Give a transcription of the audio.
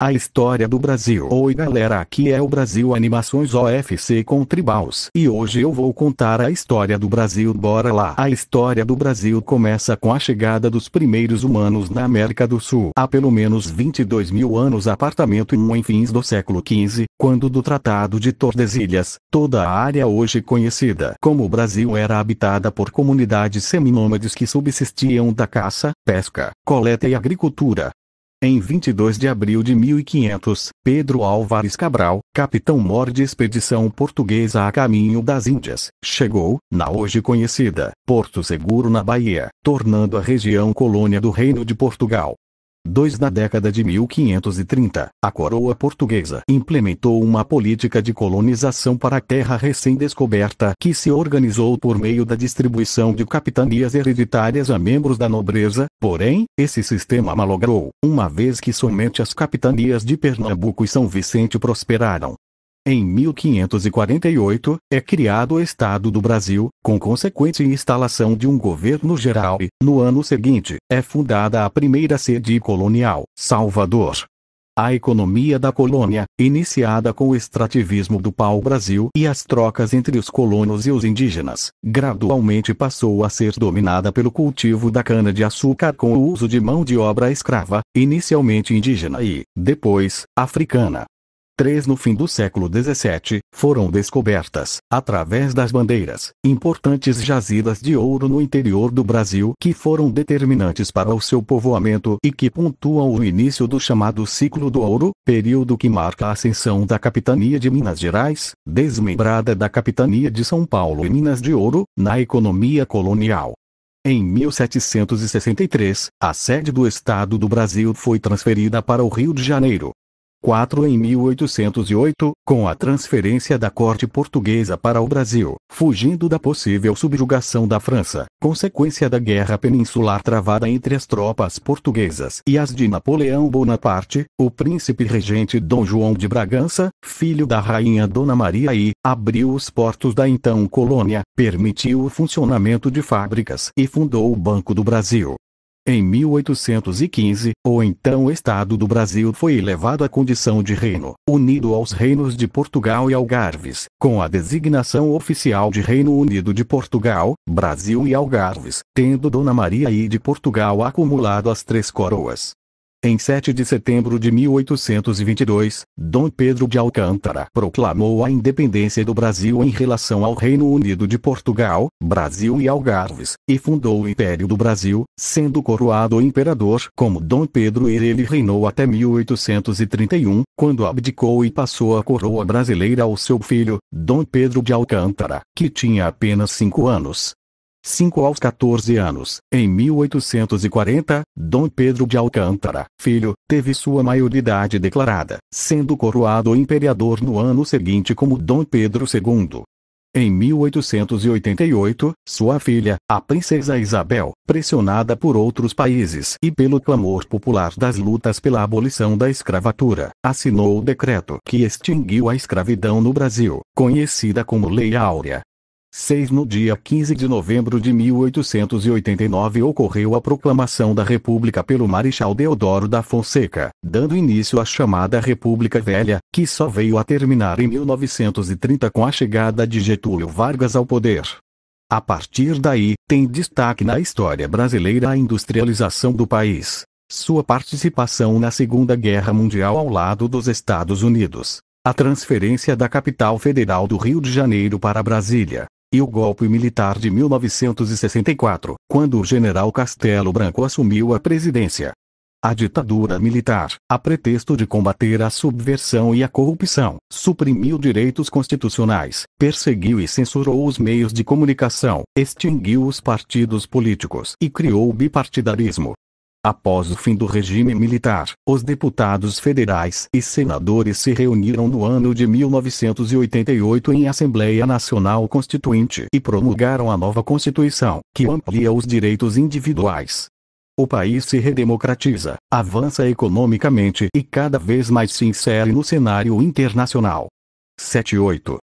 A história do Brasil. Oi galera, aqui é o Brasil Animações OFC com Tribals. E hoje eu vou contar a história do Brasil, bora lá. A história do Brasil começa com a chegada dos primeiros humanos na América do Sul. Há pelo menos 22 mil anos apartamento em fins do século XV, quando do Tratado de Tordesilhas, toda a área hoje conhecida como o Brasil era habitada por comunidades seminômades que subsistiam da caça, pesca, coleta e agricultura. Em 22 de abril de 1500, Pedro Álvares Cabral, capitão-mor de expedição portuguesa a caminho das Índias, chegou, na hoje conhecida, Porto Seguro na Bahia, tornando a região colônia do Reino de Portugal. Na década de 1530, a coroa portuguesa implementou uma política de colonização para a terra recém-descoberta que se organizou por meio da distribuição de capitanias hereditárias a membros da nobreza, porém, esse sistema malogrou, uma vez que somente as capitanias de Pernambuco e São Vicente prosperaram. Em 1548, é criado o Estado do Brasil, com consequente instalação de um governo geral e, no ano seguinte, é fundada a primeira sede colonial, Salvador. A economia da colônia, iniciada com o extrativismo do pau-brasil e as trocas entre os colonos e os indígenas, gradualmente passou a ser dominada pelo cultivo da cana-de-açúcar com o uso de mão de obra escrava, inicialmente indígena e, depois, africana. No fim do século XVII, foram descobertas, através das bandeiras, importantes jazidas de ouro no interior do Brasil que foram determinantes para o seu povoamento e que pontuam o início do chamado ciclo do ouro, período que marca a ascensão da capitania de Minas Gerais, desmembrada da capitania de São Paulo e Minas de Ouro, na economia colonial. Em 1763, a sede do Estado do Brasil foi transferida para o Rio de Janeiro. Em 1808, com a transferência da corte portuguesa para o Brasil, fugindo da possível subjugação da França, consequência da guerra peninsular travada entre as tropas portuguesas e as de Napoleão Bonaparte, o príncipe regente Dom João de Bragança, filho da rainha Dona Maria I, abriu os portos da então colônia, permitiu o funcionamento de fábricas e fundou o Banco do Brasil. Em 1815, o então Estado do Brasil foi elevado à condição de reino, unido aos reinos de Portugal e Algarves, com a designação oficial de Reino Unido de Portugal, Brasil e Algarves, tendo Dona Maria I de Portugal acumulado as três coroas. Em 7 de setembro de 1822, Dom Pedro de Alcântara proclamou a independência do Brasil em relação ao Reino Unido de Portugal, Brasil e Algarves, e fundou o Império do Brasil, sendo coroado imperador como Dom Pedro I. Ele reinou até 1831, quando abdicou e passou a coroa brasileira ao seu filho, Dom Pedro de Alcântara, que tinha apenas 5 anos. Aos 14 anos, em 1840, Dom Pedro de Alcântara, filho, teve sua maioridade declarada, sendo coroado imperador no ano seguinte como Dom Pedro II. Em 1888, sua filha, a princesa Isabel, pressionada por outros países e pelo clamor popular das lutas pela abolição da escravatura, assinou o decreto que extinguiu a escravidão no Brasil, conhecida como Lei Áurea. No dia 15 de novembro de 1889 ocorreu a proclamação da República pelo Marechal Deodoro da Fonseca, dando início à chamada República Velha, que só veio a terminar em 1930 com a chegada de Getúlio Vargas ao poder. A partir daí, tem destaque na história brasileira a industrialização do país, sua participação na Segunda Guerra Mundial ao lado dos Estados Unidos, a transferência da capital federal do Rio de Janeiro para Brasília, e o golpe militar de 1964, quando o general Castelo Branco assumiu a presidência. A ditadura militar, a pretexto de combater a subversão e a corrupção, suprimiu direitos constitucionais, perseguiu e censurou os meios de comunicação, extinguiu os partidos políticos e criou o bipartidarismo. Após o fim do regime militar, os deputados federais e senadores se reuniram no ano de 1988 em Assembleia Nacional Constituinte e promulgaram a nova Constituição, que amplia os direitos individuais. O país se redemocratiza, avança economicamente e cada vez mais se insere no cenário internacional.